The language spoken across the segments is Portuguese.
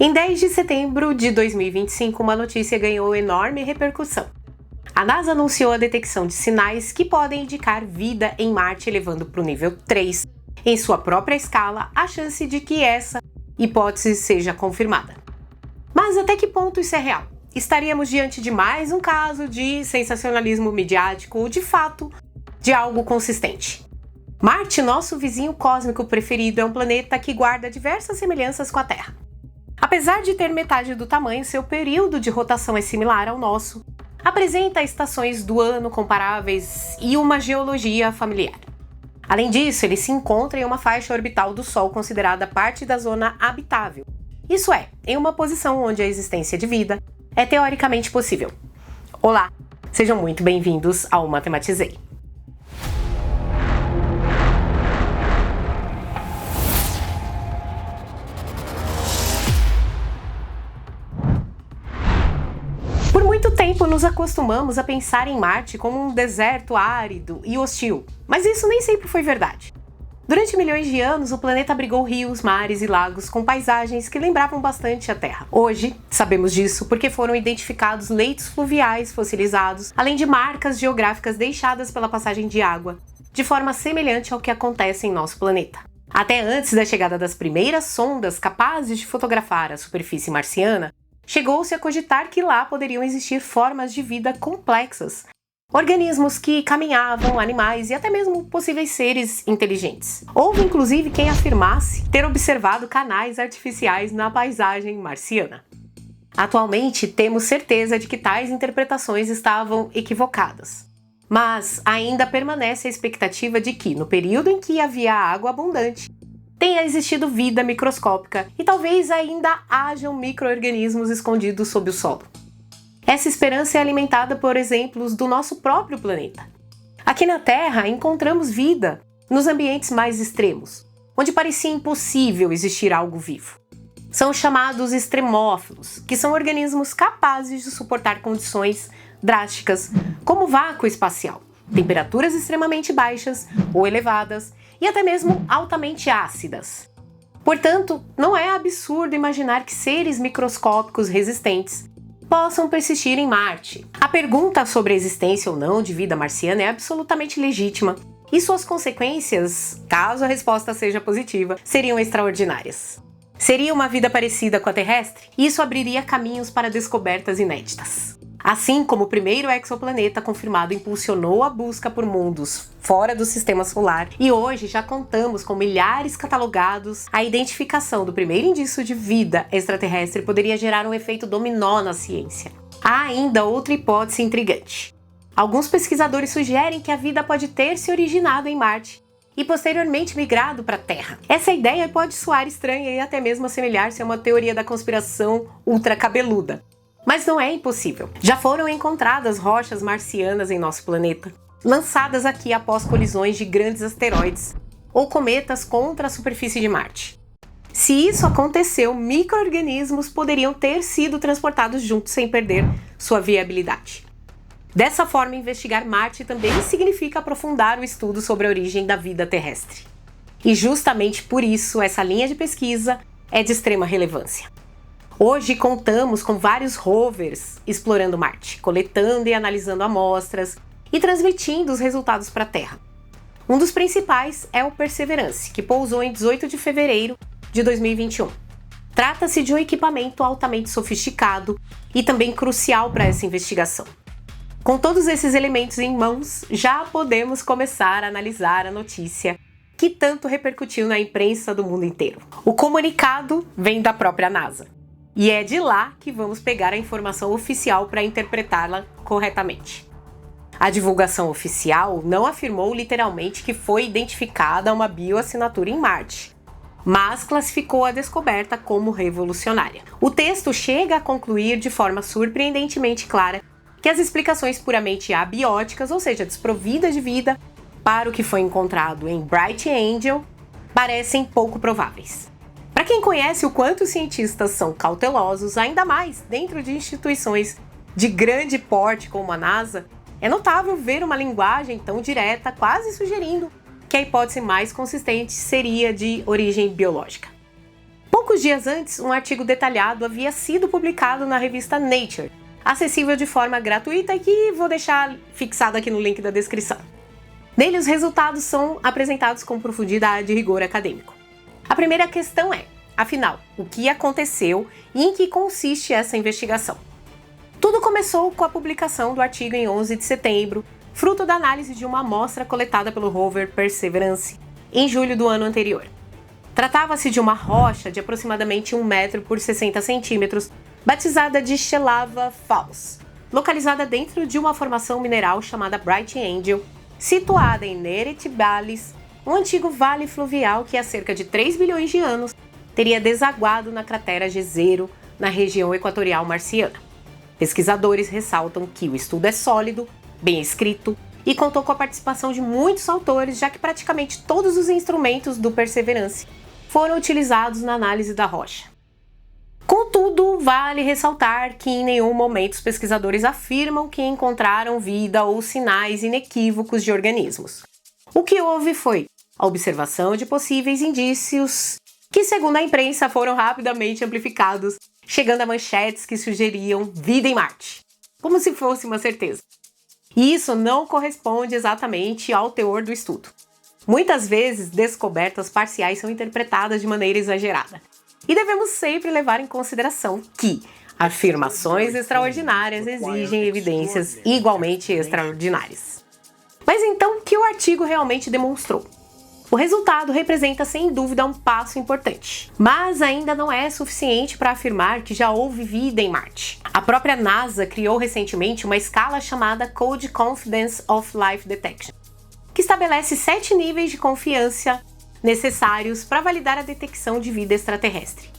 Em 10 de setembro de 2025, uma notícia ganhou enorme repercussão. A NASA anunciou a detecção de sinais que podem indicar vida em Marte, elevando para o nível 3, em sua própria escala, a chance de que essa hipótese seja confirmada. Mas até que ponto isso é real? Estaríamos diante de mais um caso de sensacionalismo midiático ou, de fato, de algo consistente? Marte, nosso vizinho cósmico preferido, é um planeta que guarda diversas semelhanças com a Terra. Apesar de ter metade do tamanho, seu período de rotação é similar ao nosso, apresenta estações do ano comparáveis e uma geologia familiar. Além disso, ele se encontra em uma faixa orbital do Sol considerada parte da zona habitável, isso é, em uma posição onde a existência de vida é teoricamente possível. Olá, sejam muito bem-vindos ao Matematizei. Por muito tempo nos acostumamos a pensar em Marte como um deserto árido e hostil, mas isso nem sempre foi verdade. Durante milhões de anos, o planeta abrigou rios, mares e lagos com paisagens que lembravam bastante a Terra. Hoje, sabemos disso porque foram identificados leitos fluviais fossilizados, além de marcas geográficas deixadas pela passagem de água, de forma semelhante ao que acontece em nosso planeta. Até antes da chegada das primeiras sondas capazes de fotografar a superfície marciana, chegou-se a cogitar que lá poderiam existir formas de vida complexas, organismos que caminhavam, animais e até mesmo possíveis seres inteligentes. Houve inclusive quem afirmasse ter observado canais artificiais na paisagem marciana. Atualmente temos certeza de que tais interpretações estavam equivocadas. Mas ainda permanece a expectativa de que, no período em que havia água abundante, tenha existido vida microscópica e talvez ainda hajam micro-organismos escondidos sob o solo. Essa esperança é alimentada por exemplos do nosso próprio planeta. Aqui na Terra encontramos vida nos ambientes mais extremos, onde parecia impossível existir algo vivo. São chamados extremófilos, que são organismos capazes de suportar condições drásticas, como vácuo espacial, temperaturas extremamente baixas ou elevadas e até mesmo altamente ácidas. Portanto, não é absurdo imaginar que seres microscópicos resistentes possam persistir em Marte. A pergunta sobre a existência ou não de vida marciana é absolutamente legítima e suas consequências, caso a resposta seja positiva, seriam extraordinárias. Seria uma vida parecida com a terrestre? Isso abriria caminhos para descobertas inéditas. Assim como o primeiro exoplaneta confirmado impulsionou a busca por mundos fora do sistema solar, e hoje já contamos com milhares catalogados, a identificação do primeiro indício de vida extraterrestre poderia gerar um efeito dominó na ciência. Há ainda outra hipótese intrigante. Alguns pesquisadores sugerem que a vida pode ter se originado em Marte e posteriormente migrado para a Terra. Essa ideia pode soar estranha e até mesmo assemelhar-se a uma teoria da conspiração ultracabeluda. Mas não é impossível. Já foram encontradas rochas marcianas em nosso planeta, lançadas aqui após colisões de grandes asteroides ou cometas contra a superfície de Marte. Se isso aconteceu, micro-organismos poderiam ter sido transportados juntos sem perder sua viabilidade. Dessa forma, investigar Marte também significa aprofundar o estudo sobre a origem da vida terrestre. E justamente por isso, essa linha de pesquisa é de extrema relevância. Hoje contamos com vários rovers explorando Marte, coletando e analisando amostras e transmitindo os resultados para a Terra. Um dos principais é o Perseverance, que pousou em 18 de fevereiro de 2021. Trata-se de um equipamento altamente sofisticado e também crucial para essa investigação. Com todos esses elementos em mãos, já podemos começar a analisar a notícia que tanto repercutiu na imprensa do mundo inteiro. O comunicado vem da própria NASA. E é de lá que vamos pegar a informação oficial para interpretá-la corretamente. A divulgação oficial não afirmou literalmente que foi identificada uma bioassinatura em Marte, mas classificou a descoberta como revolucionária. O texto chega a concluir de forma surpreendentemente clara que as explicações puramente abióticas, ou seja, desprovidas de vida, para o que foi encontrado em Bright Angel, parecem pouco prováveis. Para quem conhece o quanto os cientistas são cautelosos, ainda mais dentro de instituições de grande porte como a NASA, é notável ver uma linguagem tão direta, quase sugerindo que a hipótese mais consistente seria de origem biológica. Poucos dias antes, um artigo detalhado havia sido publicado na revista Nature, acessível de forma gratuita e que vou deixar fixado aqui no link da descrição. Nele, os resultados são apresentados com profundidade e rigor acadêmico. A primeira questão é, afinal, o que aconteceu e em que consiste essa investigação? Tudo começou com a publicação do artigo em 11 de setembro, fruto da análise de uma amostra coletada pelo rover Perseverance em julho do ano anterior. Tratava-se de uma rocha de aproximadamente 1 metro por 60 centímetros, batizada de Shelava Falls, localizada dentro de uma formação mineral chamada Bright Angel, situada em Neretbalis, um antigo vale fluvial que há cerca de 3 bilhões de anos teria desaguado na cratera Jezero, na região equatorial marciana. Pesquisadores ressaltam que o estudo é sólido, bem escrito e contou com a participação de muitos autores, já que praticamente todos os instrumentos do Perseverance foram utilizados na análise da rocha. Contudo, vale ressaltar que em nenhum momento os pesquisadores afirmam que encontraram vida ou sinais inequívocos de organismos. O que houve foi a observação de possíveis indícios que, segundo a imprensa, foram rapidamente amplificados, chegando a manchetes que sugeriam vida em Marte, como se fosse uma certeza. E isso não corresponde exatamente ao teor do estudo. Muitas vezes, descobertas parciais são interpretadas de maneira exagerada. E devemos sempre levar em consideração que afirmações extraordinárias exigem evidências igualmente extraordinárias. Mas então, o que o artigo realmente demonstrou? O resultado representa sem dúvida um passo importante, mas ainda não é suficiente para afirmar que já houve vida em Marte. A própria NASA criou recentemente uma escala chamada Code Confidence of Life Detection, que estabelece 7 níveis de confiança necessários para validar a detecção de vida extraterrestre.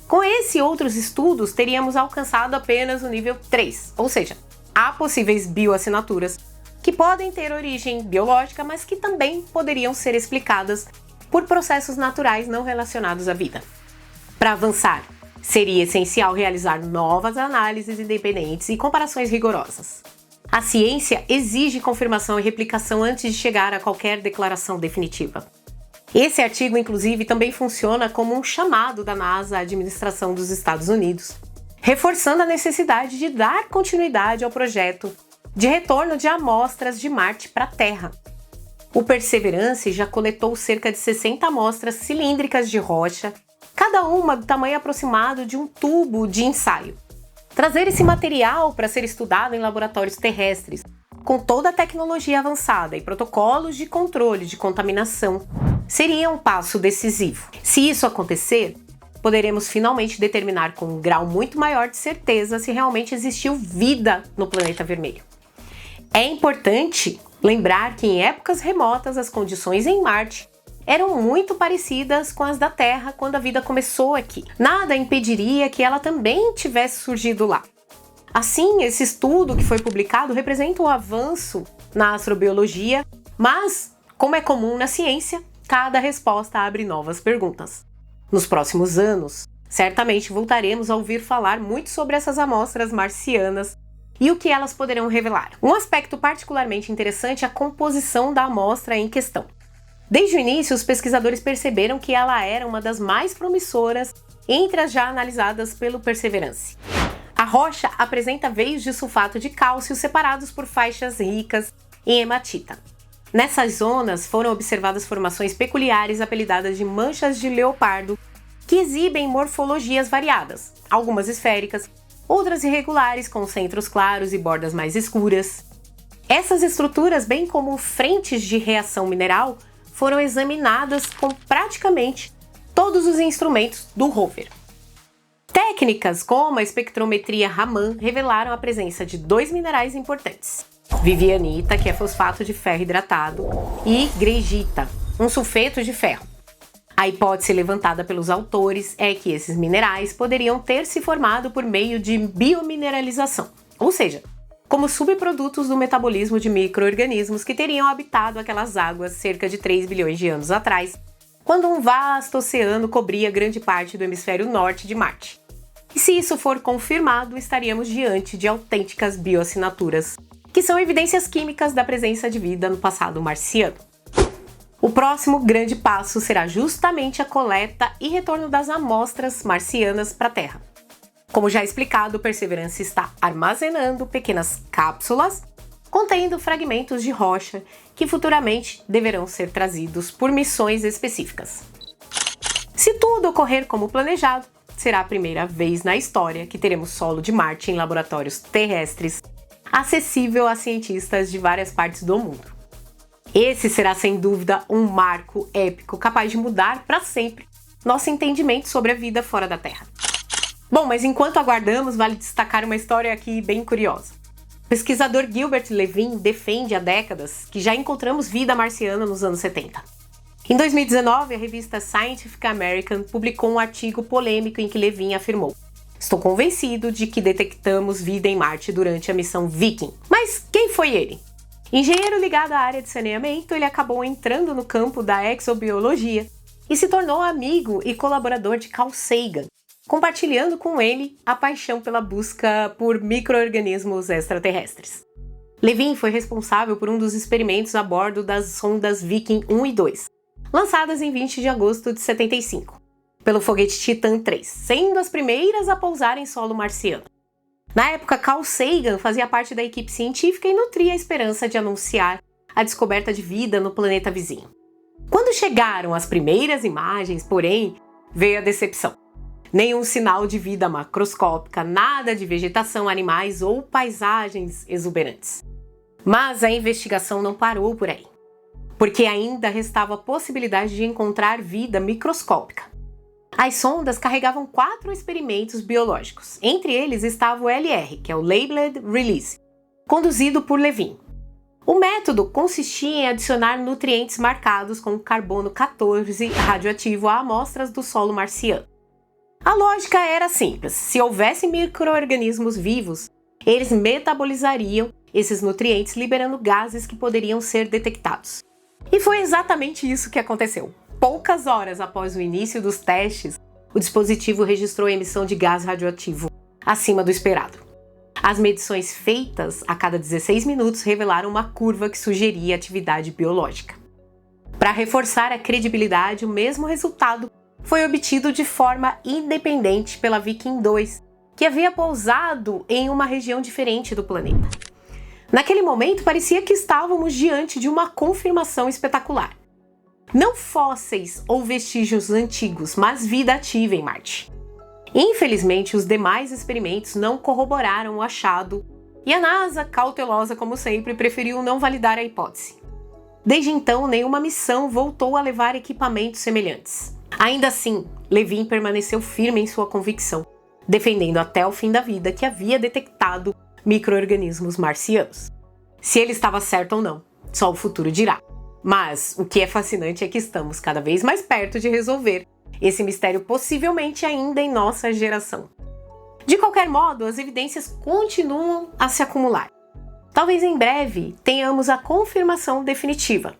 Com esse e outros estudos, teríamos alcançado apenas o nível 3, ou seja, há possíveis bioassinaturas que podem ter origem biológica, mas que também poderiam ser explicadas por processos naturais não relacionados à vida. Para avançar, seria essencial realizar novas análises independentes e comparações rigorosas. A ciência exige confirmação e replicação antes de chegar a qualquer declaração definitiva. Esse artigo, inclusive, também funciona como um chamado da NASA à administração dos Estados Unidos, reforçando a necessidade de dar continuidade ao projeto de retorno de amostras de Marte para a Terra. O Perseverance já coletou cerca de 60 amostras cilíndricas de rocha, cada uma do tamanho aproximado de um tubo de ensaio. Trazer esse material para ser estudado em laboratórios terrestres, com toda a tecnologia avançada e protocolos de controle de contaminação, seria um passo decisivo. Se isso acontecer, poderemos finalmente determinar com um grau muito maior de certeza se realmente existiu vida no planeta vermelho. É importante lembrar que em épocas remotas as condições em Marte eram muito parecidas com as da Terra quando a vida começou aqui. Nada impediria que ela também tivesse surgido lá. Assim, esse estudo que foi publicado representa um avanço na astrobiologia, mas, como é comum na ciência, cada resposta abre novas perguntas. Nos próximos anos, certamente voltaremos a ouvir falar muito sobre essas amostras marcianas e o que elas poderão revelar. Um aspecto particularmente interessante é a composição da amostra em questão. Desde o início, os pesquisadores perceberam que ela era uma das mais promissoras entre as já analisadas pelo Perseverance. A rocha apresenta veios de sulfato de cálcio separados por faixas ricas em hematita. Nessas zonas foram observadas formações peculiares apelidadas de manchas de leopardo, que exibem morfologias variadas, algumas esféricas, outras irregulares com centros claros e bordas mais escuras. Essas estruturas, bem como frentes de reação mineral, foram examinadas com praticamente todos os instrumentos do rover. Técnicas como a espectrometria Raman revelaram a presença de 2 minerais importantes: vivianita, que é fosfato de ferro hidratado, e greigita, um sulfeto de ferro. A hipótese levantada pelos autores é que esses minerais poderiam ter se formado por meio de biomineralização, ou seja, como subprodutos do metabolismo de micro-organismos que teriam habitado aquelas águas cerca de 3 bilhões de anos atrás, quando um vasto oceano cobria grande parte do hemisfério norte de Marte. E se isso for confirmado, estaríamos diante de autênticas bioassinaturas, que são evidências químicas da presença de vida no passado marciano. O próximo grande passo será justamente a coleta e retorno das amostras marcianas para a Terra. Como já explicado, Perseverance está armazenando pequenas cápsulas contendo fragmentos de rocha que futuramente deverão ser trazidos por missões específicas. Se tudo ocorrer como planejado, será a primeira vez na história que teremos solo de Marte em laboratórios terrestres acessível a cientistas de várias partes do mundo. Esse será sem dúvida um marco épico capaz de mudar para sempre nosso entendimento sobre a vida fora da Terra. Bom, mas enquanto aguardamos, vale destacar uma história aqui bem curiosa. O pesquisador Gilbert Levin defende há décadas que já encontramos vida marciana nos anos 70. Em 2019, a revista Scientific American publicou um artigo polêmico em que Levin afirmou: "Estou convencido de que detectamos vida em Marte durante a missão Viking." Mas quem foi ele? Engenheiro ligado à área de saneamento, ele acabou entrando no campo da exobiologia e se tornou amigo e colaborador de Carl Sagan, compartilhando com ele a paixão pela busca por micro-organismos extraterrestres. Levin foi responsável por um dos experimentos a bordo das sondas Viking 1 e 2, lançadas em 20 de agosto de 75, pelo foguete Titan 3, sendo as primeiras a pousar em solo marciano. Na época, Carl Sagan fazia parte da equipe científica e nutria a esperança de anunciar a descoberta de vida no planeta vizinho. Quando chegaram as primeiras imagens, porém, veio a decepção. Nenhum sinal de vida macroscópica, nada de vegetação, animais ou paisagens exuberantes. Mas a investigação não parou por aí, porque ainda restava a possibilidade de encontrar vida microscópica. As sondas carregavam 4 experimentos biológicos. Entre eles estava o LR, que é o Labeled Release, conduzido por Levin. O método consistia em adicionar nutrientes marcados com carbono 14 radioativo a amostras do solo marciano. A lógica era simples: se houvesse micro-organismos vivos, eles metabolizariam esses nutrientes, liberando gases que poderiam ser detectados. E foi exatamente isso que aconteceu. Poucas horas após o início dos testes, o dispositivo registrou a emissão de gás radioativo acima do esperado. As medições feitas a cada 16 minutos revelaram uma curva que sugeria atividade biológica. Para reforçar a credibilidade, o mesmo resultado foi obtido de forma independente pela Viking 2, que havia pousado em uma região diferente do planeta. Naquele momento, parecia que estávamos diante de uma confirmação espetacular. Não fósseis ou vestígios antigos, mas vida ativa em Marte. Infelizmente, os demais experimentos não corroboraram o achado e a NASA, cautelosa como sempre, preferiu não validar a hipótese. Desde então, nenhuma missão voltou a levar equipamentos semelhantes. Ainda assim, Levin permaneceu firme em sua convicção, defendendo até o fim da vida que havia detectado micro-organismos marcianos. Se ele estava certo ou não, só o futuro dirá. Mas o que é fascinante é que estamos cada vez mais perto de resolver esse mistério, possivelmente ainda em nossa geração. De qualquer modo, as evidências continuam a se acumular. Talvez em breve tenhamos a confirmação definitiva.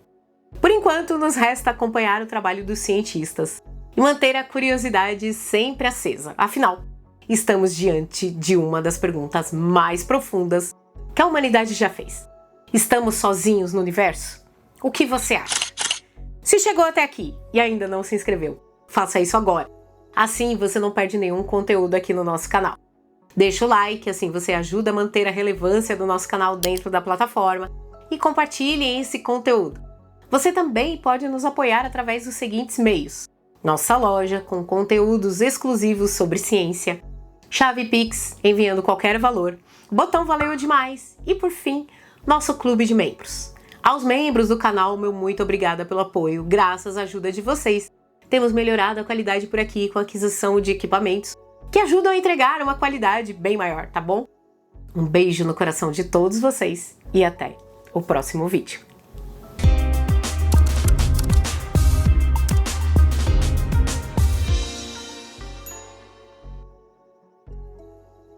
Por enquanto, nos resta acompanhar o trabalho dos cientistas e manter a curiosidade sempre acesa. Afinal, estamos diante de uma das perguntas mais profundas que a humanidade já fez. Estamos sozinhos no universo? O que você acha? Se chegou até aqui e ainda não se inscreveu, faça isso agora. Assim você não perde nenhum conteúdo aqui no nosso canal. Deixa o like, assim você ajuda a manter a relevância do nosso canal dentro da plataforma e compartilhe esse conteúdo. Você também pode nos apoiar através dos seguintes meios: nossa loja com conteúdos exclusivos sobre ciência, chave Pix enviando qualquer valor, botão valeu demais e, por fim, nosso clube de membros. Aos membros do canal, meu muito obrigada pelo apoio. Graças à ajuda de vocês, temos melhorado a qualidade por aqui com a aquisição de equipamentos que ajudam a entregar uma qualidade bem maior, tá bom? Um beijo no coração de todos vocês e até o próximo vídeo.